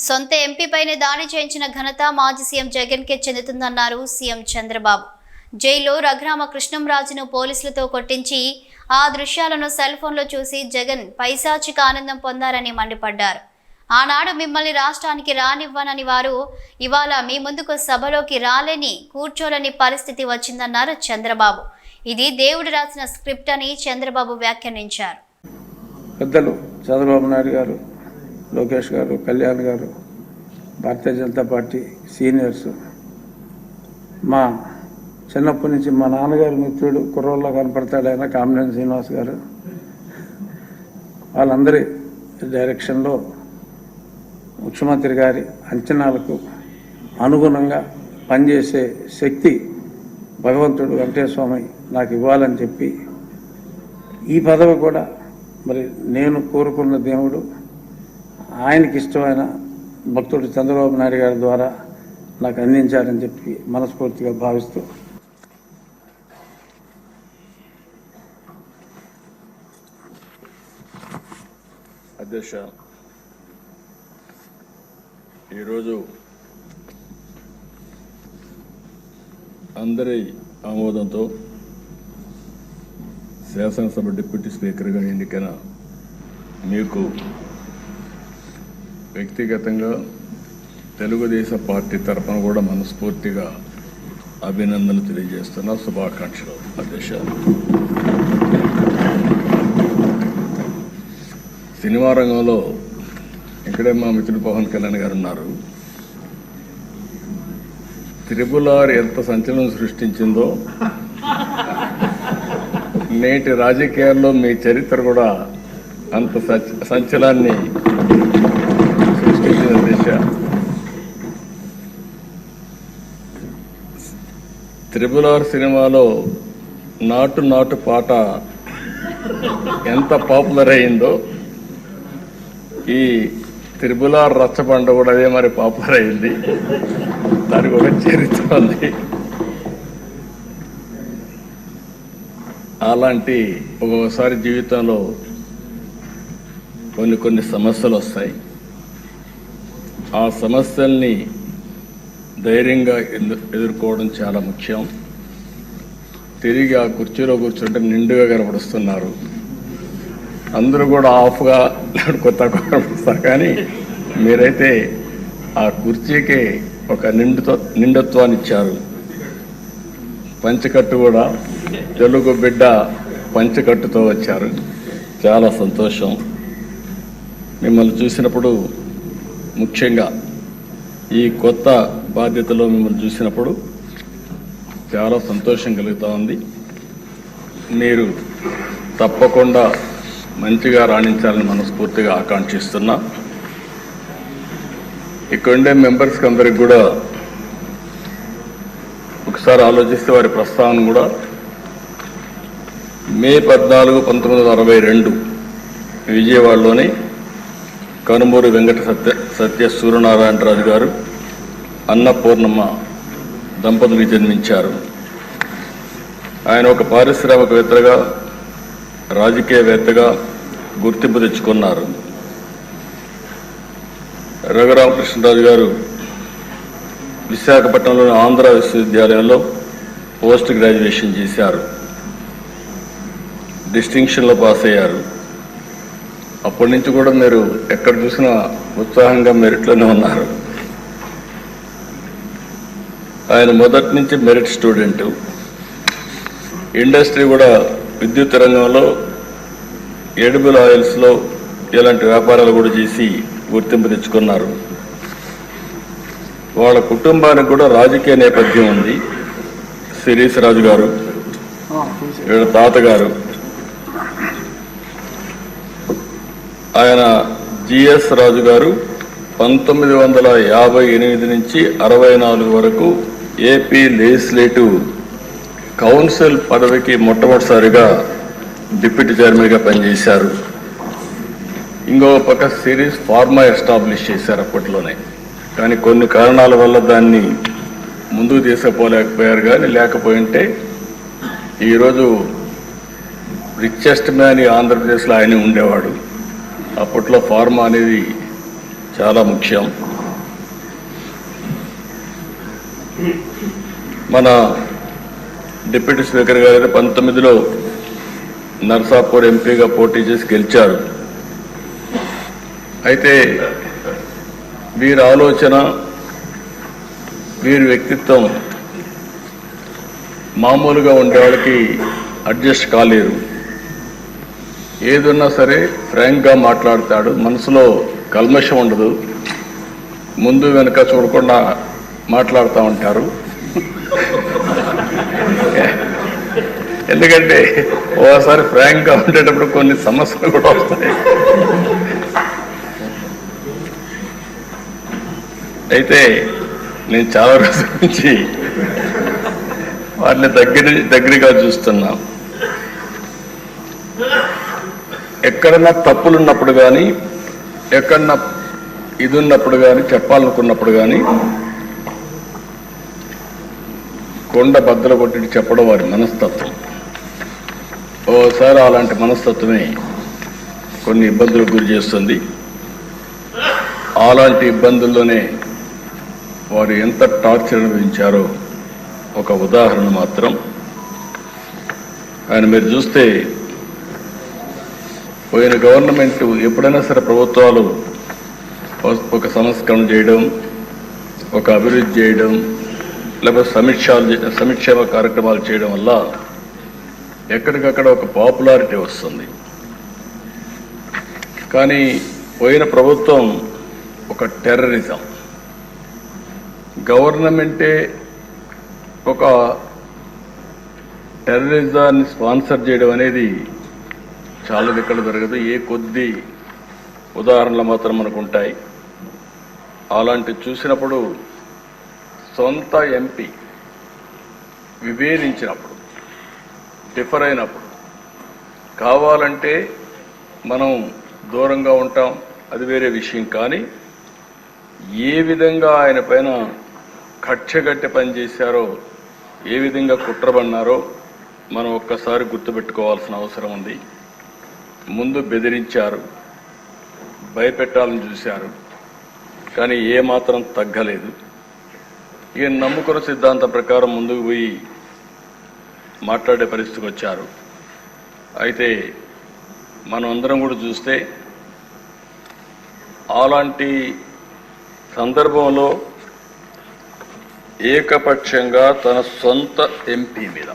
సొంత ఎంపీపైనే దాడి చేయించిన ఘనత మాజీ సీఎం జగన్కే చెందుతుందన్నారు సీఎం చంద్రబాబు. జైల్లో రఘురామ కృష్ణంరాజును పోలీసులతో కొట్టించి ఆ దృశ్యాలను సెల్ ఫోన్లో చూసి జగన్ పైశాచిక ఆనందం పొందారని మండిపడ్డారు. ఆనాడు మిమ్మల్ని రాష్ట్రానికి రానివ్వనని వారు ఇవాళ మీ ముందుకు సభలోకి రాలేని కూర్చోలేని పరిస్థితి వచ్చిందన్నారు చంద్రబాబు. ఇది దేవుడు రాసిన స్క్రిప్ట్ అని చంద్రబాబు వ్యాఖ్యానించారు. పెద్దలు చంద్రబాబు నాయుడు గారు, లోకేష్ గారు, కళ్యాణ్ గారు, భారతీయ జనతా పార్టీ సీనియర్స్, మా చిన్నప్పటి నుంచి మా నాన్నగారు మిత్రుడు, కుర్రోళ్ళ కనపడతాడు ఆయన కామినేని శ్రీనివాస్ గారు, వాళ్ళందరి డైరెక్షన్లో ముఖ్యమంత్రి గారి అంచనాలకు అనుగుణంగా పనిచేసే శక్తి భగవంతుడు వెంకటేశ్వర స్వామి నాకు ఇవ్వాలని చెప్పి ఈ పదవి కూడా మరి నేను కోరుకున్న దేవుడు ఆయనకి ఇష్టమైన భక్తుడు చంద్రబాబు నాయుడు గారి ద్వారా నాకు అందించాలని చెప్పి మనస్ఫూర్తిగా భావిస్తూ అధ్యక్ష, ఈరోజు అందరి ఆమోదంతో శాసనసభ డిప్యూటీ స్పీకర్గా ఎన్నికైన మీకు వ్యక్తిగతంగా తెలుగుదేశం పార్టీ తరఫున కూడా మనస్ఫూర్తిగా అభినందనలు తెలియజేస్తున్న శుభాకాంక్షలు. అధ్యక్ష, సినిమా రంగంలో ఇక్కడే మా మిత్రుడు పవన్ కళ్యాణ్ గారు ఉన్నారు. త్రిపుల్-ఆర్ ఎంత సంచలనం సృష్టించిందో నేటి రాజకీయాల్లో మీ చరిత్ర కూడా అంత సంచలనాన్ని సృష్టించిన దిశ. త్రిపుల్-ఆర్ సినిమాలో నాటు నాటు పాట ఎంత పాపులర్ అయిందో ఈ త్రిపుల్-ఆర్ రచ్చబండ కూడా అదే మరి పాపులర్ అయింది. దానికి ఒక చరిత్ర ఉంది. అలాంటి ఒక్కొక్కసారి జీవితంలో కొన్ని సమస్యలు వస్తాయి. ఆ సమస్యల్ని ధైర్యంగా ఎదుర్కోవడం చాలా ముఖ్యం. తిరిగి ఆ కుర్చీలో కూర్చుంటే నిండుగా కనపడుస్తున్నారు. అందరూ కూడా ఆఫ్గా కొత్త కనపడుస్తారు, కానీ మీరైతే ఆ కుర్చీకి ఒక నిండుత్వాన్ని ఇచ్చారు. పంచకట్టు కూడా తెలుగు బిడ్డ పంచకట్టుతో వచ్చారు. చాలా సంతోషం. మిమ్మల్ని చూసినప్పుడు, ముఖ్యంగా ఈ కొత్త బాధ్యతలో మిమ్మల్ని చూసినప్పుడు చాలా సంతోషం కలుగుతూ ఉంది. మీరు తప్పకుండా మంచిగా రాణించాలని మనస్ఫూర్తిగా ఆకాంక్షిస్తున్నా. ఇక్కడుండే మెంబర్స్కి అందరికి కూడా ఒకసారి ఆలోచిస్తే వారి ప్రస్తావన కూడా మే 14, 1962 విజయవాడలోని కనుమూరి వెంకట సత్య సూర్యనారాయణరాజు గారు, అన్నపూర్ణమ్మ దంపతులకు జన్మించారు. ఆయన ఒక పారిశ్రామికవేత్తగా, రాజకీయవేత్తగా గుర్తింపు తెచ్చుకున్నారు. రఘురామకృష్ణరాజు గారు విశాఖపట్నంలోని ఆంధ్ర విశ్వవిద్యాలయంలో పోస్ట్ గ్రాడ్యుయేషన్ చేశారు. డిస్టింక్షన్లో పాస్ అయ్యారు. అప్పటి నుంచి కూడా మీరు ఎక్కడ చూసినా ఉత్సాహంగా మెరిట్లోనే ఉన్నారు. ఆయన మొదటి నుంచి మెరిట్ స్టూడెంటు. ఇండస్ట్రీ కూడా విద్యుత్ రంగంలో, ఎడిబుల్ ఆయిల్స్లో ఇలాంటి వ్యాపారాలు కూడా చేసి గుర్తింపు తెచ్చుకున్నారు. వాళ్ళ కుటుంబానికి కూడా రాజకీయ నేపథ్యం ఉంది. శిరీష్ రాజు గారు, వీళ్ళ తాతగారు, ఆయన జిఎస్ రాజు గారు 1958 నుంచి 64 వరకు ఏపీ లెజిస్లేటివ్ కౌన్సిల్ పదవికి మొట్టమొదటిసారిగా డిప్యూటీ చైర్మన్గా పనిచేశారు. ఇంకో పక్క సిరీస్ ఫార్మా ఎస్టాబ్లిష్ చేశారు అప్పట్లోనే, కానీ కొన్ని కారణాల వల్ల దాన్ని ముందుకు తీసుకుపోలేకపోయారు. కానీ లేకపోయింటే ఈరోజు రిచెస్ట్ మ్యాన్ ఈ ఆంధ్రప్రదేశ్లో ఆయనే ఉండేవాడు. అప్పట్లో ఫార్మా అనేది చాలా ముఖ్యం. మన డిప్యూటీ స్పీకర్ గారు 19లో నర్సాపూర్ ఎంపీగా పోటీ చేసి గెలిచారు. అయితే వీరి ఆలోచన, వీరి వ్యక్తిత్వం మామూలుగా ఉండేవాళ్ళకి అడ్జస్ట్ కాలేరు. ఏదున్నా సరే ఫ్రాంక్గా మాట్లాడతాడు, మనసులో కల్మషం ఉండదు, ముందు వెనుక చూడకుండా మాట్లాడుతూ ఉంటారు. ఎందుకంటే ఓసారి ఫ్రాంక్గా ఉండేటప్పుడు కొన్ని సమస్యలు కూడా వస్తాయి. అయితే నేను చాలా రోజుల నుంచి వాటిని దగ్గరగా చూస్తున్నా. ఎక్కడన్నా తప్పులు ఉన్నప్పుడు కానీ, ఎక్కడన్నా ఇది ఉన్నప్పుడు కానీ, చెప్పాలనుకున్నప్పుడు కానీ కొండ బద్దలు కొట్టి చెప్పడం వారి మనస్తత్వం. ఓసారి అలాంటి మనస్తత్వమే కొన్ని ఇబ్బందులకు గురి చేస్తుంది. అలాంటి ఇబ్బందుల్లోనే వారు ఎంత టార్చర్ అనుభవించారో ఒక ఉదాహరణ మాత్రం. ఆయన మీరు చూస్తే పోయిన గవర్నమెంట్ ఎప్పుడైనా సరే ప్రభుత్వాలు ఒక సంస్కరణ చేయడం, ఒక అభివృద్ధి చేయడం, లేకపోతే సంక్షేమ కార్యక్రమాలు చేయడం వల్ల ఎక్కడికక్కడ ఒక పాపులారిటీ వస్తుంది. కానీ పోయిన ప్రభుత్వం ఒక టెర్రరిజం, గవర్నమెంటే ఒక టెర్రరిజాన్ని స్పాన్సర్ చేయడం అనేది చాలా ఇక్కడ జరగదు. ఏ కొద్ది ఉదాహరణలు మాత్రం మనకు ఉంటాయి. అలాంటి చూసినప్పుడు సొంత ఎంపీ విభేదించినప్పుడు, డిఫర్ అయినప్పుడు కావాలంటే మనం దూరంగా ఉంటాం, అది వేరే విషయం. కానీ ఏ విధంగా ఆయన పైన కక్షగట్టి పనిచేశారో, ఏ విధంగా కుట్రబన్నారో మనం ఒక్కసారి గుర్తుపెట్టుకోవాల్సిన అవసరం ఉంది. ముందు బెదిరించారు, భయపెట్టాలని చూశారు, కానీ ఏమాత్రం తగ్గలేదు. ఈయన నమ్ముకున్న సిద్ధాంతం ప్రకారం ముందుకు పోయి మాట్లాడే పరిస్థితికి వచ్చారు. అయితే మనం అందరం కూడా చూస్తే అలాంటి సందర్భంలో ఏకపక్షంగా తన సొంత ఎంపీ మీద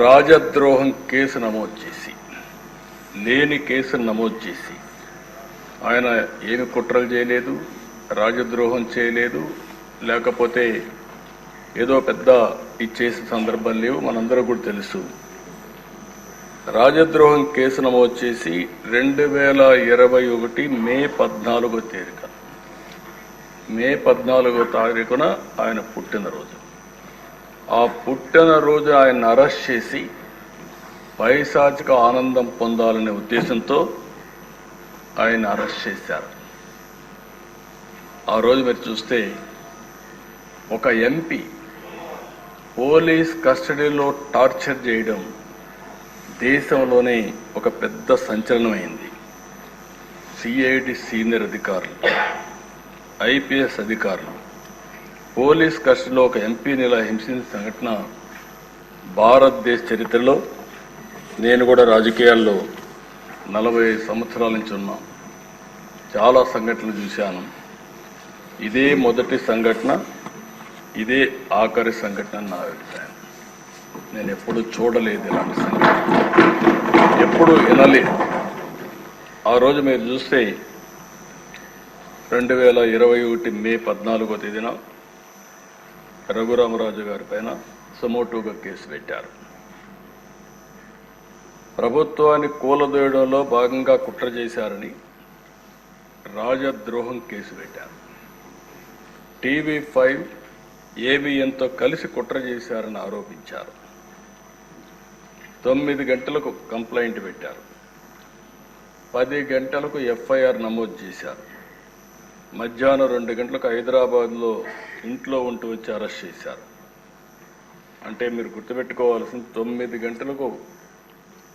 రాజద్రోహం కేసు నమోదు చేసి, లేని కేసును నమోదు చేసి, ఆయన ఏమి కుట్రలు చేయలేదు, రాజద్రోహం చేయలేదు, లేకపోతే ఏదో పెద్ద ఇచ్చేసిన సందర్భం లేవు, మనందరూ కూడా తెలుసు. రాజద్రోహం కేసు నమోదు చేసి 2021 మే 14వ తేదీన, మే 14వ తారీఖున ఆయన పుట్టినరోజు. ఆ పుట్టినరోజు ఆయన అరెస్ట్ చేసి పైశాచిక ఆనందం పొందాలనే ఉద్దేశంతో ఆయన అరెస్ట్ చేశారు. ఆ రోజు మీరు చూస్తే ఒక ఎంపీ పోలీస్ కస్టడీలో టార్చర్ చేయడం దేశంలోనే ఒక పెద్ద సంచలనమైంది. సిఐడి సీనియర్ అధికారులు, ఐపీఎస్ అధికారులు పోలీస్ కస్టడీలో ఒక ఎంపీని ఇలా హింసించిన సంఘటన భారతదేశ చరిత్రలో, నేను కూడా రాజకీయాల్లో 40 సంవత్సరాల నుంచి ఉన్నా, చాలా సంఘటనలు చూశాను. ఇదే మొదటి సంఘటన, ఇదే ఆఖరి సంఘటన నా అభిప్రాయం. నేను ఎప్పుడు చూడలేదు ఇలాంటి సంఘటన, ఎప్పుడు వినలేదు. ఆ రోజు మీరు చూస్తే 2021 మే 14వ తేదీన రఘురామరాజు గారి పైన సుమోటోగా కేసు పెట్టారు. ప్రభుత్వాన్ని కూలదోయడంలో భాగంగా కుట్ర చేశారని రాజద్రోహం కేసు పెట్టారు. TV5 ABNతో కలిసి కుట్ర చేశారని ఆరోపించారు. 9 గంటలకు కంప్లైంట్ పెట్టారు, 10 గంటలకు FIR నమోదు చేశారు. మధ్యాహ్నం 2 గంటలకు హైదరాబాద్లో ఇంట్లో ఉంటూ వచ్చి అరెస్ట్ చేశారు. అంటే మీరు గుర్తుపెట్టుకోవాల్సిన 9 గంటలకు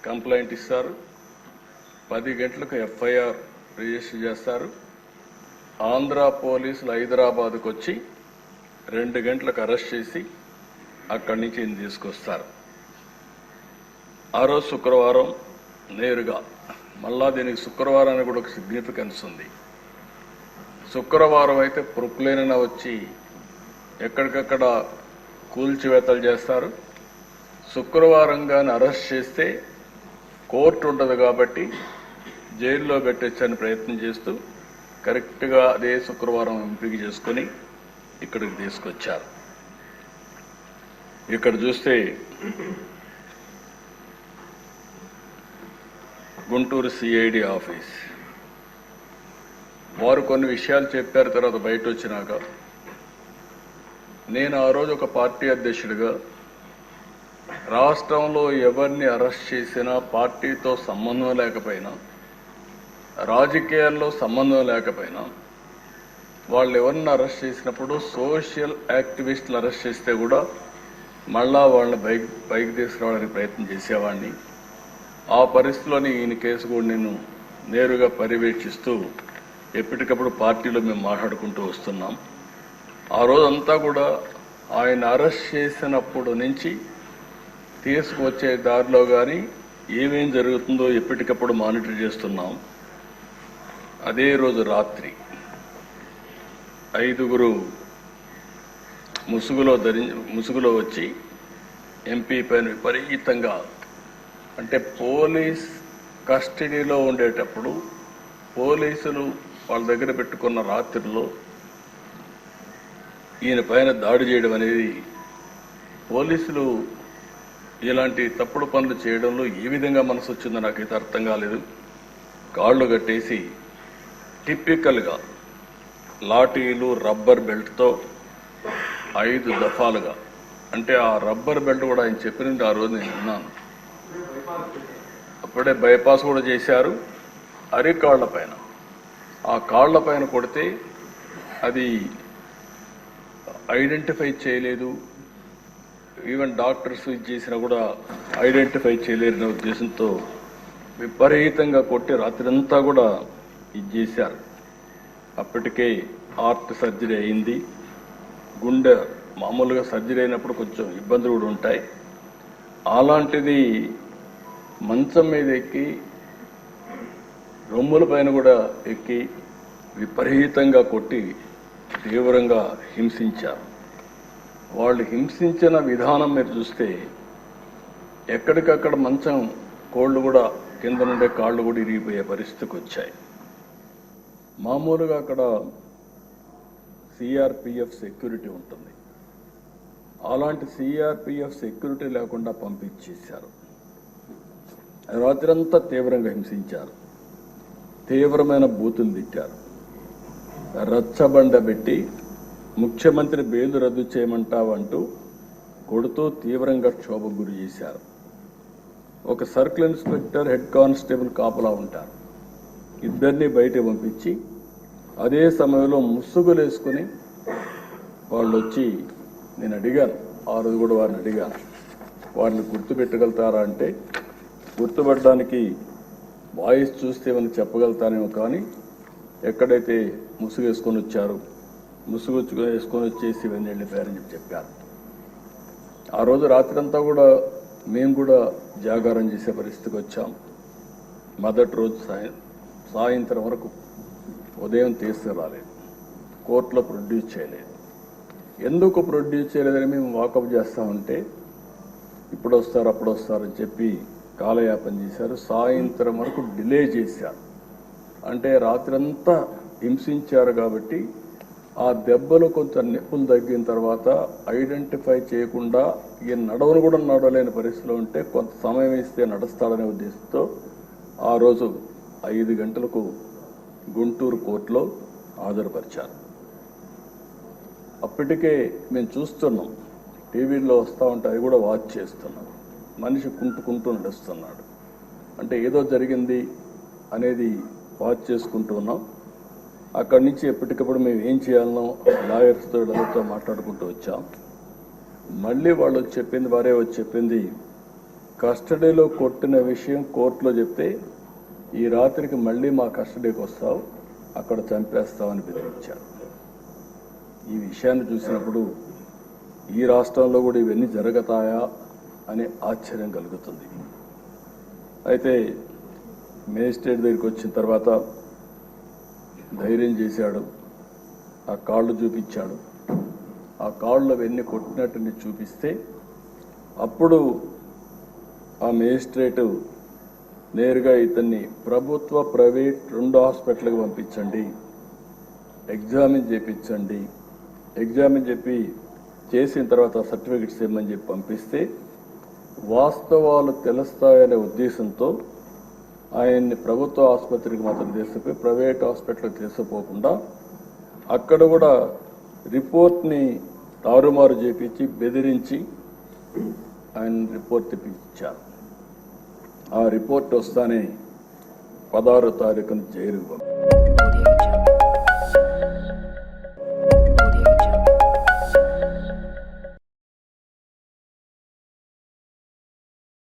కంప్లైంట్ ఇస్తారు, 10 గంటలకు FIR రిజిస్టర్ చేస్తారు, ఆంధ్ర పోలీసులు హైదరాబాద్కు వచ్చి 2 గంటలకు అరెస్ట్ చేసి అక్కడి నుంచి ఈయన తీసుకొస్తారు. ఆ రోజు శుక్రవారం నేరుగా మళ్ళా దీనికి శుక్రవారానికి కూడా ఒక సిగ్నిఫికెన్స్ ఉంది. శుక్రవారం అయితే ప్రొక్లేన వచ్చి ఎక్కడికక్కడ కూల్చివేతలు చేస్తారు. శుక్రవారం కానీ అరెస్ట్ చేస్తే కోర్టు ఉండదు కాబట్టి జైల్లో పెట్టొచ్చని ప్రయత్నం చేస్తూ కరెక్ట్గా అదే శుక్రవారం ఎంపిక చేసుకొని ఇక్కడికి తీసుకొచ్చారు. ఇక్కడ చూస్తే గుంటూరు సిఐడి ఆఫీస్ వారు కొన్ని విషయాలు చెప్పారు. తర్వాత బయట వచ్చినాక నేను ఆ రోజు ఒక పార్టీ అధ్యక్షుడిగా రాష్ట్రంలో ఎవరిని అరెస్ట్ చేసినా పార్టీతో సంబంధం లేకపోయినా రాజకీయాల్లో సంబంధం లేకపోయినా వాళ్ళు ఎవరిని అరెస్ట్ చేసినప్పుడు సోషల్ యాక్టివిస్టులు అరెస్ట్ చేస్తే కూడా మళ్ళా వాళ్ళని బైక్ తీసుకురావడానికి ప్రయత్నం చేసేవాడిని. ఆ పరిస్థితిలోని ఈయన కేసు కూడా నేను నేరుగా పర్యవేక్షిస్తూ ఎప్పటికప్పుడు పార్టీలో మేము మాట్లాడుకుంటూ వస్తున్నాం. ఆ రోజంతా కూడా ఆయన అరెస్ట్ చేసినప్పుడు నుంచి తీసుకువచ్చే దారిలో కానీ ఏమేం జరుగుతుందో ఎప్పటికప్పుడు మానిటర్ చేస్తున్నాం. అదే రోజు రాత్రి 5 ముసుగులో వచ్చి ఎంపీ పైన విపరీతంగా, అంటే పోలీస్ కస్టడీలో ఉండేటప్పుడు పోలీసులు వాళ్ళ దగ్గర పెట్టుకున్న రాత్రిలో ఈయన పైన దాడి చేయడం అనేది, పోలీసులు ఇలాంటి తప్పుడు పనులు చేయడంలో ఏ విధంగా మనసు వచ్చిందో నాకైతే అర్థం కాలేదు. కాళ్ళు కట్టేసి టిపికల్గా లాఠీలు రబ్బర్ బెల్ట్తో 5 దఫాలుగా, అంటే ఆ రబ్బర్ బెల్ట్ కూడా ఆయన చెప్పినట్టు ఆ రోజు నేను విన్నాను. అప్పుడే బైపాస్ కూడా చేశారు. అరికాళ్ల పైన, ఆ కాళ్ల పైన కొడితే అది ఐడెంటిఫై చేయలేదు. ఈవెన్ డాక్టర్స్ ఇది చేసినా కూడా ఐడెంటిఫై చేయలేరనే ఉద్దేశంతో విపరీతంగా కొట్టి రాత్రంతా కూడా ఇది చేశారు. అప్పటికే హార్ట్ సర్జరీ అయింది. గుండె మామూలుగా సర్జరీ అయినప్పుడు కొంచెం ఇబ్బందులు కూడా ఉంటాయి. అలాంటిది మంచం మీద ఎక్కి రొమ్ముల పైన కూడా ఎక్కి విపరీతంగా కొట్టి తీవ్రంగా హింసించారు. వాళ్ళు హింసించిన విధానం మీరు చూస్తే ఎక్కడికక్కడ మంచం కోళ్ళు కూడా కింద నుండే కాళ్ళు కూడా ఇరిగిపోయే పరిస్థితికి వచ్చాయి. మామూలుగా అక్కడ సిఆర్పిఎఫ్ సెక్యూరిటీ ఉంటుంది. అలాంటి సిఆర్పిఎఫ్ సెక్యూరిటీ లేకుండా పంపించేశారు. రాత్రంతా తీవ్రంగా హింసించారు. తీవ్రమైన బూతులు తిట్టారు. రచ్చబండ పెట్టి ముఖ్యమంత్రి బెయిల్ రద్దు చేయమంటావంటూ కొడుతూ తీవ్రంగా క్షోభకు గురి చేశారు. ఒక సర్కిల్ ఇన్స్పెక్టర్, హెడ్ కానిస్టేబుల్ కాపలా ఉంటారు. ఇద్దరిని బయట పంపించి అదే సమయంలో ముసుగులు వేసుకుని వాళ్ళు వచ్చి, నేను అడిగాను ఆ రోజు కూడా వారిని అడిగాను, వాళ్ళని గుర్తుపెట్టగలుగుతారా అంటే గుర్తుపట్టడానికి వాయిస్ చూస్తే ఏమైనా చెప్పగలుగుతానేమో, కానీ ఎక్కడైతే ముసుగు వేసుకొని వచ్చారు, ముసుగు వేసుకొని వచ్చేసి ఇవన్నీ వెళ్ళిపోయారని చెప్పారు. ఆ రోజు రాత్రంతా కూడా మేము కూడా జాగారం చేసే పరిస్థితికి వచ్చాం. మొదటి రోజు సాయంత్రం వరకు ఉదయం తీసుకురాలేదు, కోర్టులో ప్రొడ్యూస్ చేయలేదు. ఎందుకు ప్రొడ్యూస్ చేయలేదని మేము వాకప్ చేస్తామంటే ఇప్పుడు వస్తారు అప్పుడు వస్తారని చెప్పి కాలయాపన చేశారు. సాయంత్రం వరకు డిలే చేశారు. అంటే రాత్రంతా హింసించారు కాబట్టి ఆ దెబ్బలు కొంచెం నొప్పులు తగ్గిన తర్వాత ఐడెంటిఫై చేయకుండా ఈ నడవను కూడా నడవలేని పరిస్థితిలో ఉంటే కొంత సమయం ఇస్తే నడుస్తాడనే ఉద్దేశంతో ఆ రోజు 5 గంటలకు గుంటూరు కోర్టులో హాజరుపరిచారు. అప్పటికే మేము చూస్తున్నాం, టీవీల్లో వస్తూ ఉంటే అవి కూడా వాచ్ చేస్తున్నాం. మనిషి కుంటుకుంటూ నడుస్తున్నాడు, అంటే ఏదో జరిగింది అనేది వాచ్ చేసుకుంటూ ఉన్నాం. అక్కడి నుంచి ఎప్పటికప్పుడు మేము ఏం చేయాలనో లాయర్స్తో అందరితో మాట్లాడుకుంటూ వచ్చాం. మళ్ళీ వాళ్ళు చెప్పింది, వారే వచ్చి చెప్పింది, కస్టడీలో కొట్టిన విషయం కోర్టులో చెప్తే ఈ రాత్రికి మళ్ళీ మా కస్టడీకి వస్తావు, అక్కడ చంపేస్తామని బెదిరించారు. ఈ విషయాన్ని చూసినప్పుడు ఈ రాష్ట్రంలో కూడా ఇవన్నీ జరుగుతాయా అనే ఆశ్చర్యం కలుగుతుంది. అయితే మేజిస్ట్రేట్ దగ్గరికి వచ్చిన తర్వాత ధైర్యం చేశాడు, ఆ కాళ్ళు చూపించాడు. ఆ కాళ్ళు అవన్నీ కొట్టినట్టుని చూపిస్తే అప్పుడు ఆ మేజిస్ట్రేటు నేరుగా ఇతన్ని ప్రభుత్వ ప్రైవేట్ 2 హాస్పిటల్కి పంపించండి, ఎగ్జామిన్ చేయించండి, ఎగ్జామిన్ చెప్పి చేసిన తర్వాత సర్టిఫికెట్స్ ఇవ్వమని చెప్పి పంపిస్తే వాస్తవాలు తెలుస్తాయనే ఉద్దేశంతో ఆయన్ని ప్రభుత్వ ఆసుపత్రికి మాత్రం తీసుకుపోయి ప్రైవేట్ హాస్పిటల్కి తీసుకుపోకుండా అక్కడ కూడా రిపోర్ట్ని తారుమారు చేపించి బెదిరించి ఆయన రిపోర్ట్ తెప్పించారు. ఆ రిపోర్ట్ వస్తానే 16వ తారీఖున జైలుకు పంపారు.